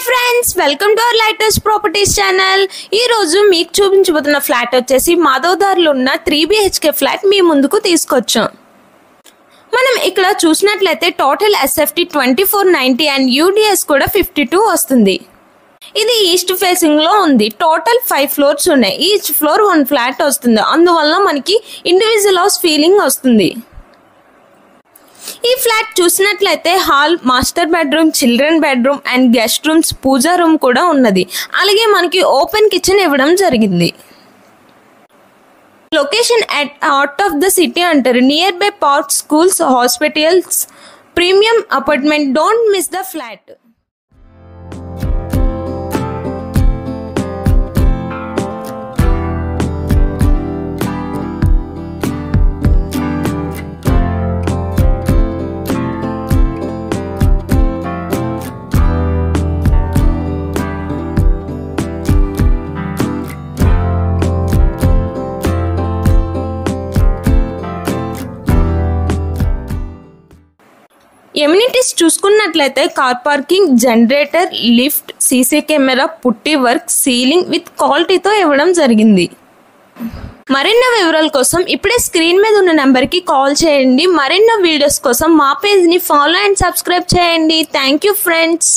Friends welcome to our latest properties channel. ఈ రోజు మీకు చూపించబోతున్న ఫ్లాట్ వచ్చేసి మాధవదార్లో ఉన్న 3 BHK ఫ్లాట్ మీ ముందుకు తీసుకొచ్చాం. మనం ఇక్కడ చూసినట్లయితే టోటల్ SFT 2490 అండ్ UDS కూడా 52 వస్తుంది. ఇది ఈస్ట్ ఫేసింగ్ లో ఉంది. టోటల్ 5 ఫ్లోర్స్ ఉన్నాయి. ఈచ్ ఫ్లోర్ 1 ఫ్లాట్ వస్తుంది. అందువల్ల మనకి ఇండివిజువల్ హౌస్ ఫీలింగ్ వస్తుంది. ఈ ఫ్లాట్ చూసినట్లయితే hall, master bedroom, children bedroom and guest rooms, puja room కూడా ఉన్నది. అలాగే మనకి ఓపెన్ కిచెన్ ఇవ్వడం జరిగింది. Location at heart of the city అంటారు. Nearby park, schools, hospitals, premium apartment. Don't miss the flat. Amenities చూసుకున్నట్లయితే car parking, generator, lift, CC camera, putty work, ceiling with క్వాలిటీతో ఇవ్వడం జరిగింది. మరిన్ని వివరాల కోసం ఇప్పుడే స్క్రీన్ మీద ఉన్న నెంబర్కి కాల్ చేయండి. మరిన్ని వీడియోస్ కోసం మా పేజ్ని ఫాలో అండ్ సబ్స్క్రైబ్ చేయండి. Thank you friends.